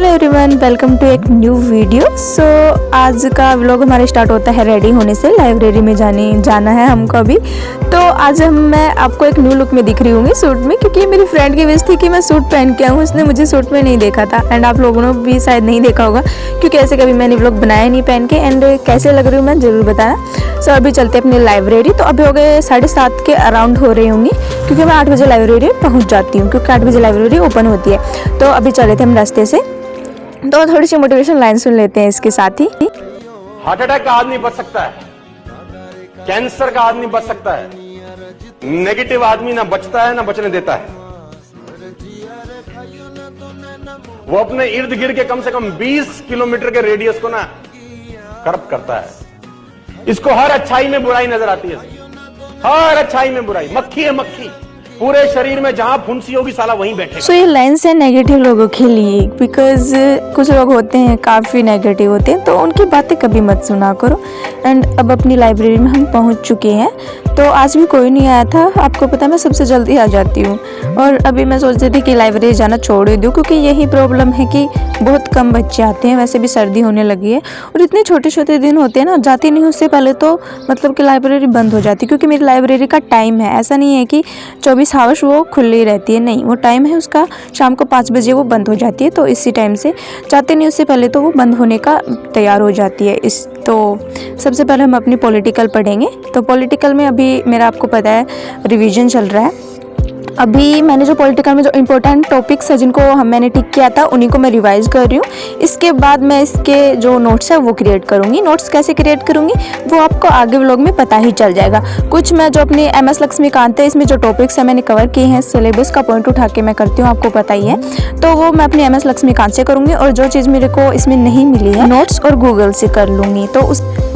Hello everyone, welcome to एक new video. सो आज का व्लॉग हमारा स्टार्ट होता है रेडी होने से। लाइब्रेरी में जाना है हमको अभी। तो आज मैं आपको एक न्यू लुक में दिख रही हूँ सूट में, क्योंकि मेरी फ्रेंड की विश थी कि मैं सूट पहन के आऊँ। उसने मुझे सूट में नहीं देखा था एंड आप लोगों ने भी शायद नहीं देखा होगा, क्योंकि ऐसे कभी मैंने व्लॉग बनाया नहीं पहन के। एंड कैसे लग रही हूँ मैं ज़रूर बताना। सो अभी चलते अपनी लाइब्रेरी। तो अभी हो गए 7:30 के अराउंड हो रही होंगी, क्योंकि मैं 8 बजे लाइब्रेरी पहुँच जाती हूँ, क्योंकि 8 बजे लाइब्रेरी ओपन होती है। तो अभी चले थे हम रास्ते से, तो थोड़ी सी मोटिवेशन लाइन सुन लेते हैं इसके साथ ही। हार्ट अटैक का आदमी बच सकता है, कैंसर का आदमी बच सकता है, नेगेटिव आदमी ना बचता है ना बचने देता है। वो अपने इर्द गिर्द के कम से कम 20 किलोमीटर के रेडियस को ना करप्ट करता है। इसको हर अच्छाई में बुराई नजर आती है, हर अच्छाई में बुराई। मक्खी है मक्खी, पूरे शरीर में जहां फुंसी होगी साला वहीं बैठेगा। सो ये लाइन्स है नेगेटिव लोगों के लिए, बिकॉज कुछ लोग होते हैं काफ़ी नेगेटिव होते हैं, तो उनकी बातें कभी मत सुना करो। एंड अब अपनी लाइब्रेरी में हम पहुंच चुके हैं। तो आज भी कोई नहीं आया था, आपको पता है मैं सबसे जल्दी आ जाती हूँ। और अभी मैं सोच रही थी कि लाइब्रेरी जाना छोड़ ही दूँ, क्योंकि यही प्रॉब्लम है कि बहुत कम बच्चे आते हैं। वैसे भी सर्दी होने लगी है और इतने छोटे छोटे दिन होते हैं ना, जाती नहीं उससे पहले तो मतलब कि लाइब्रेरी बंद हो जाती है। क्योंकि मेरी लाइब्रेरी का टाइम है, ऐसा नहीं है कि 24 आवर्स वो खुली रहती है, नहीं, वो टाइम है उसका, शाम को 5 बजे वो बंद हो जाती है। तो इसी टाइम से जाते नहीं उससे पहले तो वो बंद होने का तैयार हो जाती है। तो सबसे पहले हम अपनी पॉलिटिकल पढ़ेंगे। तो पॉलिटिकल में अभी मेरा आपको पता है रिवीजन चल रहा है। अभी मैंने जो पॉलिटिकल में जो इम्पोर्टेंट टॉपिक्स है जिनको मैंने टिक किया था, उन्हीं को मैं रिवाइज कर रही हूँ। इसके बाद मैं इसके जो नोट्स है वो क्रिएट करूँगी। नोट्स कैसे क्रिएट करूँगी वो आपको आगे व्लॉग में पता ही चल जाएगा। कुछ मैं जो अपने MS लक्ष्मीकांत है इसमें जो टॉपिक्स है मैंने कवर किए हैं, सिलेबस का पॉइंट उठा के मैं करती हूँ, आपको पता ही है। तो वो मैं अपनी MS लक्ष्मीकांत से करूँगी, और जो चीज़ मेरे को इसमें नहीं मिली है नोट्स और गूगल से कर लूँगी। तो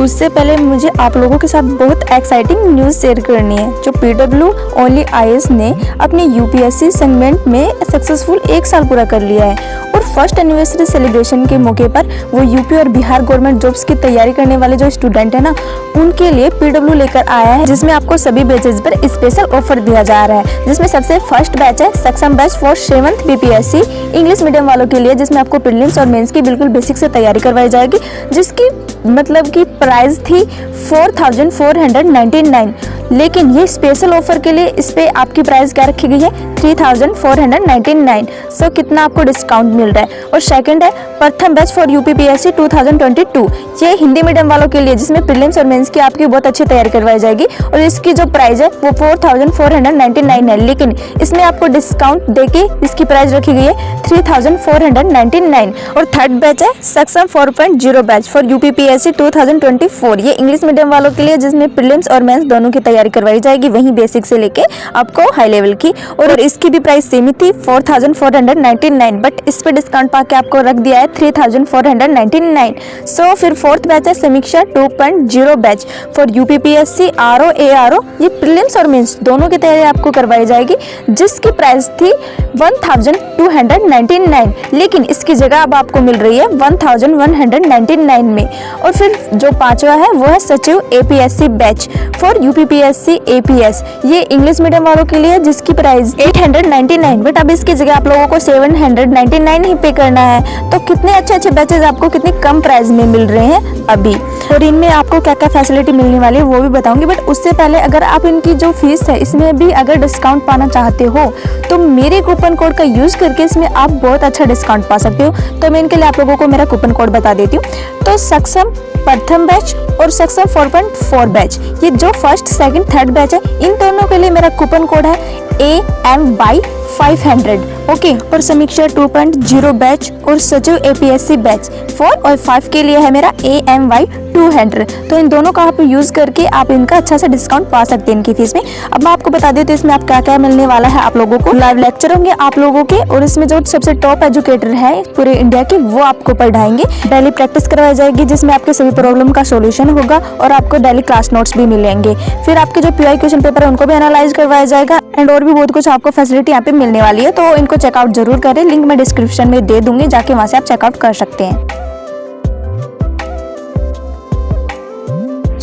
उससे पहले मुझे आप लोगों के साथ बहुत एक्साइटिंग न्यूज़ शेयर करनी है। जो PW ओनली IAS ने अपने UPSC सेगमेंट में सक्सेसफुल 1 साल पूरा कर लिया है, और फर्स्ट एनिवर्सरी सेलिब्रेशन के मौके पर वो यूपी और बिहार गवर्नमेंट जॉब्स की तैयारी करने वाले जो स्टूडेंट है ना, उनके लिए PW लेकर आया है, जिसमें आपको सभी बैचेस पर स्पेशल ऑफर दिया जा रहा है। जिसमें सबसे फर्स्ट बैच है सक्षम batch for 7th BPSC English medium वालों के लिए, जिसमें आपको प्रीलिम्स और मेंस की बिल्कुल बेसिक से तैयारी करवाई जाएगी, जिसकी मतलब की प्राइस थी 4499। लेकिन ये स्पेशल ऑफर के लिए इस पे आपकी प्राइस क्या रखी गई है, 3499। सो कितना आपको डिस्काउंट मिल रहा है। और सेकंड है प्रथम बैच फॉर UPPSC 2022, ये हिंदी मीडियम वालों के लिए, जिसमें प्रीलिम्स और मेंस की आपकी बहुत अच्छी तैयारी करवाई जाएगी, और इसकी जो प्राइस है वो 4499 है। लेकिन इसमें आपको डिस्काउंट देके इसकी प्राइस रखी गई है 3499। और थर्ड बैच है सक्षम 4.0 बैच फॉर UPPSC 2024, ये इंग्लिश मीडियम वालों के लिए, जिसमें प्रीलिम्स और मेंस दोनों की तैयारी करवाई जाएगी, वहीं बेसिक से लेके आपको हाई लेवल की। और इसकी भी प्राइस सेम ही थी 4499, बट इस पे डिस्काउंट पाके आपको रख दिया है 3499। सो फिर फोर्थ बैच है समीक्षा 2.0 batch for UPPSC RO ARO, ये प्रीलिम्स और मेंस दोनों की तैयारी आपको करवाई जाएगी, जिसकी प्राइस थी 1299। लेकिन इसकी जगह अब आपको मिल रही है 1199 में। और फिर जो पांचवा है वो है सचिव APSC batch for UPPSC APS, ये इंग्लिश मीडियम वालों के लिए, जिसकी प्राइस 899, बट अब इसकी जगह आप लोगों को 799 ही पे करना है। तो कितने अच्छे अच्छे बैचेस आपको कितनी कम प्राइस में मिल रहे हैं अभी, और इनमें आपको क्या क्या फैसिलिटी मिलने वाली है वो भी बताऊंगी। बट उससे पहले अगर आप इनकी जो फीस है इसमें भी अगर डिस्काउंट पाना चाहते हो, तो मेरे कूपन कोड का यूज करके इसमें आप बहुत अच्छा डिस्काउंट पा सकते हो। तो मैं इनके लिए आप लोगों को मेरा कूपन कोड बता देती हूँ। तो सक्षम प्रथम बैच और सक्षम 4.4 बैच, ये जो फर्स्ट सेकंड थर्ड बैच है, इन दोनों के लिए मेरा कूपन कोड है AMY 500, ओके। और समीक्षा 2.0 बैच और सचिव APSC बैच 4 और 5 के लिए है मेरा AMY 200। तो इन दोनों का आप यूज करके आप इनका अच्छा सा डिस्काउंट पा सकते हैं इनकी फीस में। अब मैं आपको बता देती हूँ इसमें आप क्या क्या मिलने वाला है आप लोगों को। लाइव लेक्चर होंगे आप लोगों के, और इसमें जो सबसे टॉप एजुकेटर है पूरे इंडिया के, वो आपको पढ़ाएंगे। डेली प्रैक्टिस करवाई जाएगी, जिसमें आपके सभी प्रॉब्लम का सोल्यूशन होगा, और आपको डेली क्लास नोट्स भी मिलेंगे। फिर आपके जो PI क्वेश्चन पेपर है उनको भी एनालाइज करवाया जाएगा, एंड और भी बहुत कुछ आपको फैसिलिटी यहाँ पे मिलने वाली है। तो इनको चेकआउट जरूर करें, लिंक मैं डिस्क्रिप्शन में दे दूंगी, जाके वहां से आप चेकआउट कर सकते हैं।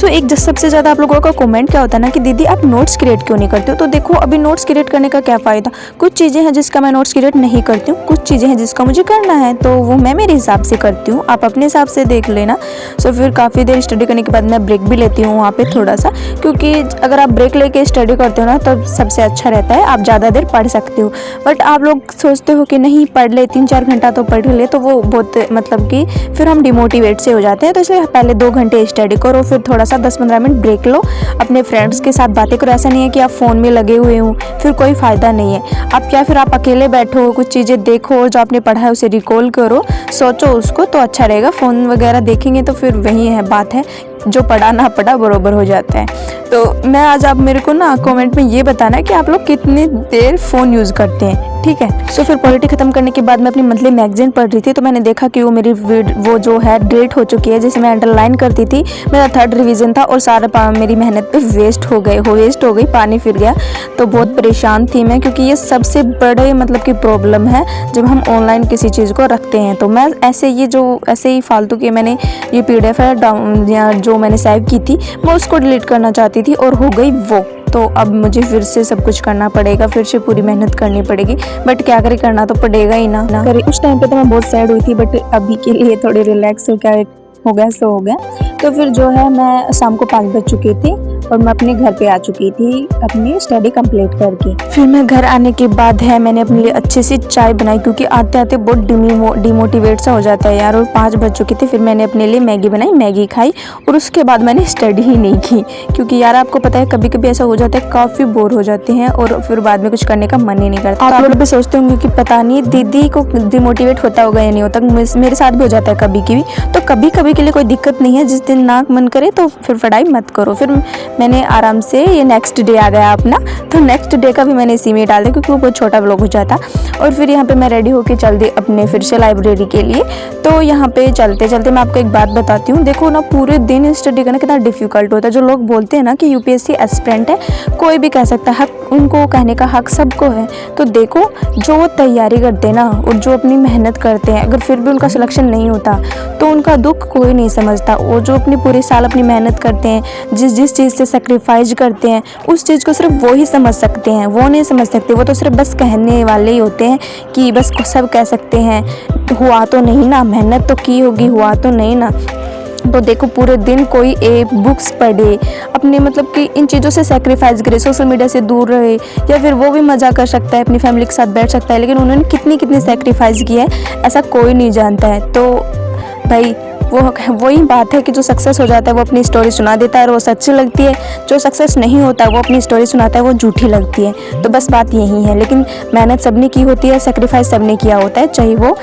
सो एक सबसे ज़्यादा आप लोगों का कमेंट क्या होता है ना कि दीदी आप नोट्स क्रिएट क्यों नहीं करते हो। तो देखो अभी नोट्स क्रिएट करने का क्या फ़ायदा, कुछ चीज़ें हैं जिसका मैं नोट्स क्रिएट नहीं करती हूँ, कुछ चीज़ें हैं जिसका मुझे करना है तो वो मैं मेरे हिसाब से करती हूँ, आप अपने हिसाब से देख लेना। सो फिर काफ़ी देर स्टडी करने के बाद मैं ब्रेक भी लेती हूँ वहाँ पे थोड़ा सा, क्योंकि अगर आप ब्रेक लेके स्टडी करते हो ना तब सबसे अच्छा रहता है, आप ज़्यादा देर पढ़ सकते हो। बट आप लोग सोचते हो कि नहीं पढ़ ले 3-4 घंटा तो पढ़ ले, तो वो बहुत मतलब कि फिर हम डिमोटिवेट से हो जाते हैं। तो इसलिए पहले 2 घंटे स्टडी करो, फिर थोड़ा सा 10-15 मिनट ब्रेक लो, अपने फ्रेंड्स के साथ बातें करो। ऐसा नहीं है कि आप फ़ोन में लगे हुए हो, फिर कोई फ़ायदा नहीं है। आप क्या फिर आप अकेले बैठो, कुछ चीज़ें देखो, जो आपने पढ़ा है उसे रिकॉल करो, सोचो उसको, तो अच्छा रहेगा। फ़ोन वगैरह देखेंगे तो फिर वही है बात है, जो पढ़ा ना पढ़ा बरोबर हो जाता है। तो मैं आज आप मेरे को ना कमेंट में ये बताना कि आप लोग कितनी देर फ़ोन यूज़ करते हैं, ठीक है। सो फिर पॉलिटी ख़त्म करने के बाद मैं अपनी मंथली मैगजीन पढ़ रही थी, तो मैंने देखा कि वो मेरी वो जो है डिलीट हो चुकी है, जिसे मैं अंडरलाइन करती थी। मेरा 3rd रिवीजन था और सारा मेरी मेहनत पे वेस्ट हो गई, पानी फिर गया। तो बहुत परेशान थी मैं, क्योंकि ये सबसे बड़े मतलब की प्रॉब्लम है जब हम ऑनलाइन किसी चीज़ को रखते हैं। तो मैं ऐसे ही फालतू के मैंने ये PDF है डाउन या जो मैंने सेव की थी मैं उसको डिलीट करना चाहती थी और हो गई वो। तो अब मुझे फिर से सब कुछ करना पड़ेगा, फिर से पूरी मेहनत करनी पड़ेगी, बट क्या करें, करना तो पड़ेगा ही ना करे। उस टाइम पे तो मैं बहुत सैड हुई थी, बट अभी के लिए थोड़ी रिलैक्स हो गया सो हो गया। तो फिर जो है मैं शाम को 5 बज चुकी थी और मैं अपने घर पे आ चुकी थी अपनी स्टडी कंप्लीट करके। फिर मैं घर आने के बाद है मैंने अपने लिए अच्छी सी चाय बनाई, क्योंकि आते आते बहुत डिमोटिवेट सा हो जाता है यार, और 5 बज चुकी थी। फिर मैंने अपने लिए मैगी बनाई, मैगी खाई और उसके बाद मैंने स्टडी ही नहीं की, क्योंकि यार आपको पता है कभी कभी ऐसा हो जाता है, काफ़ी बोर हो जाते हैं और फिर बाद में कुछ करने का मन ही नहीं करता। आप लोग भी सोचते होंगे कि पता नहीं दीदी को डिमोटिवेट होता होगा या नहीं होता, मेरे साथ भी हो जाता है कभी कभी। तो कभी कभी के लिए कोई दिक्कत नहीं है, जिस दिन ना मन करे तो फिर पढ़ाई मत करो। फिर मैंने आराम से, ये नेक्स्ट डे आ गया अपना, तो नेक्स्ट डे का भी मैंने इसी में डाल दिया, क्योंकि वो बहुत छोटा व्लॉग हो जाता। और फिर यहाँ पे मैं रेडी होके चल दी अपने फिर से लाइब्रेरी के लिए। तो यहाँ पे चलते चलते मैं आपको एक बात बताती हूँ, देखो ना पूरे दिन स्टडी करना कितना डिफ़िकल्ट होता है। जो लोग बोलते हैं ना कि UPSC एस्पिरेंट है, कोई भी कह सकता है, हक उनको कहने का हक सबको है। तो देखो जो वो तैयारी करते हैं ना और जो अपनी मेहनत करते हैं, अगर फिर भी उनका सिलेक्शन नहीं होता तो उनका दुख कोई नहीं समझता। वो जो अपनी पूरे साल अपनी मेहनत करते हैं, जिस चीज़ से सेक्रीफाइस करते हैं, उस चीज़ को सिर्फ वो ही समझ सकते हैं, वो नहीं समझ सकते। वो तो सिर्फ बस कहने वाले ही होते हैं कि बस सब कह सकते हैं, हुआ तो नहीं ना, मेहनत तो की होगी, हुआ तो नहीं ना। तो देखो पूरे दिन कोई बुक्स पढ़े, अपने मतलब कि इन चीज़ों से सेक्रीफाइस करे, सोशल मीडिया से दूर रहे, या फिर वो भी मज़ा कर सकता है, अपनी फैमिली के साथ बैठ सकता है, लेकिन उन्होंने कितनी सेक्रीफाइस की है ऐसा कोई नहीं जानता है। तो भाई वही बात है कि जो सक्सेस हो जाता है वो अपनी स्टोरी सुना देता है और वो सच्ची लगती है, जो सक्सेस नहीं होता है वो अपनी स्टोरी सुनाता है वो झूठी लगती है। तो बस बात यही है, लेकिन मेहनत सबने की होती है, सेक्रीफाइस सबने किया होता है, चाहे वो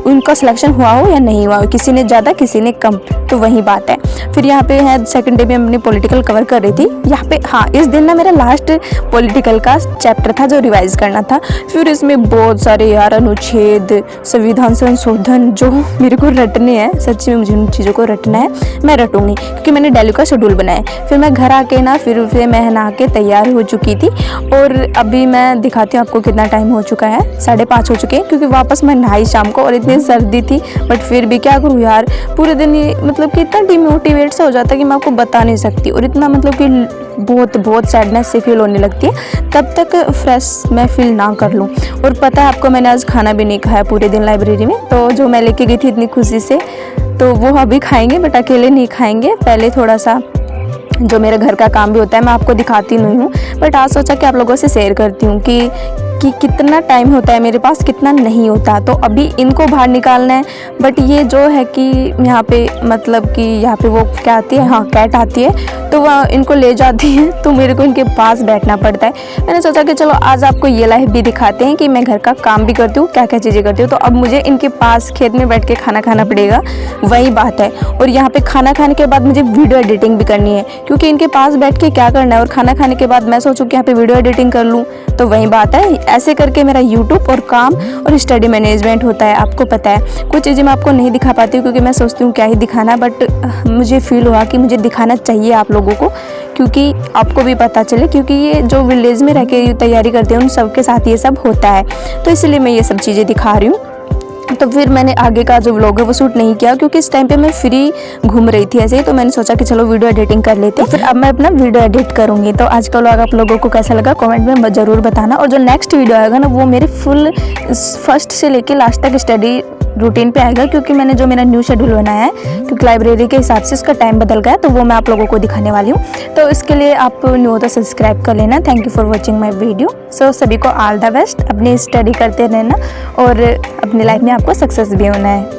उनका सिलेक्शन हुआ हो या नहीं हुआ हो, किसी ने ज़्यादा किसी ने कम, तो वही बात है। फिर यहाँ पे है सेकंड डे में हमने पॉलिटिकल कवर कर रही थी यहाँ पे। हाँ, इस दिन ना मेरा लास्ट पॉलिटिकल का चैप्टर था जो रिवाइज करना था। फिर इसमें बहुत सारे यार अनुच्छेद, संविधान संशोधन जो मेरे को रटने हैं, सच्ची में मुझे उन चीज़ों को रटना है, मैं रटूंगी क्योंकि मैंने डेली का शेड्यूल बनाया है। फिर मैं घर आके ना फिर मैं नहा के तैयार हो चुकी थी और अभी मैं दिखाती हूँ आपको कितना टाइम हो चुका है। 5:30 हो चुके हैं, क्योंकि वापस मैं नहाई शाम को और इतनी सर्दी थी, बट फिर भी क्या करूँ यार, पूरे दिन ये मतलब कि इतना डिमोटिवेट सा हो जाता है कि मैं आपको बता नहीं सकती, और इतना मतलब कि बहुत सैडनेस से फील होने लगती है तब तक फ्रेश मैं फील ना कर लूँ। और पता है आपको, मैंने आज खाना भी नहीं खाया पूरे दिन लाइब्रेरी में, तो जो मैं लेके गई थी इतनी खुशी से, तो वो अभी खाएंगे, बट अकेले नहीं खाएंगे। पहले थोड़ा सा जो मेरे घर का काम भी होता है मैं आपको दिखाती नहीं हूँ, बट आज सोचा कि आप लोगों से शेयर करती हूँ कि कितना टाइम होता है मेरे पास, कितना नहीं होता। तो अभी इनको बाहर निकालना है, बट ये जो है कि यहाँ पे मतलब कि यहाँ पे वो क्या आती है, हाँ कैट आती है, तो वह इनको ले जाती है, तो मेरे को इनके पास बैठना पड़ता है। मैंने सोचा कि चलो आज आपको ये लाइफ भी दिखाते हैं कि मैं घर का काम भी करती हूँ, क्या क्या चीज़ें करती हूँ। तो अब मुझे इनके पास खेत में बैठ के खाना खाना पड़ेगा, वही बात है। और यहाँ पे खाना खाने के बाद मुझे वीडियो एडिटिंग भी करनी है, क्योंकि इनके पास बैठ के क्या करना है, और खाना खाने के बाद मैं सोचूँ कि यहाँ पे वीडियो एडिटिंग कर लूँ, तो वही बात है। ऐसे करके मेरा यूट्यूब और काम और स्टडी मैनेजमेंट होता है। आपको पता है कुछ चीज़ें मैं आपको नहीं दिखा पाती हूँ, क्योंकि मैं सोचती हूँ क्या ही दिखाना, बट मुझे फील हुआ कि मुझे दिखाना चाहिए आप लोगों को, क्योंकि आपको भी पता चले, क्योंकि ये जो विलेज में रह के तैयारी करते हैं उन सबके साथ ये सब होता है, तो इसलिए मैं ये सब चीज़ें दिखा रही हूँ। तो फिर मैंने आगे का जो व्लॉग है वो शूट नहीं किया, क्योंकि इस टाइम पे मैं फ्री घूम रही थी ऐसे ही। तो मैंने सोचा कि चलो वीडियो एडिटिंग कर लेते हैं, फिर अब मैं अपना वीडियो एडिट करूँगी। तो आज का व्लॉग आप लोगों को कैसा लगा कमेंट में ज़रूर बताना। और जो नेक्स्ट वीडियो आएगा ना वो मेरे फुल फर्स्ट से लेके लास्ट तक स्टडी रूटीन पे आएगा, क्योंकि मैंने जो मेरा न्यू शेड्यूल बनाया है, क्योंकि लाइब्रेरी के हिसाब से उसका टाइम बदल गया है, तो वो मैं आप लोगों को दिखाने वाली हूँ। तो इसके लिए आप न्यू हो तो सब्सक्राइब कर लेना। Thank you for watching my video. So सभी को ऑल द बेस्ट, अपनी स्टडी करते रहना और अपनी लाइफ में आपको सक्सेस भी होना है।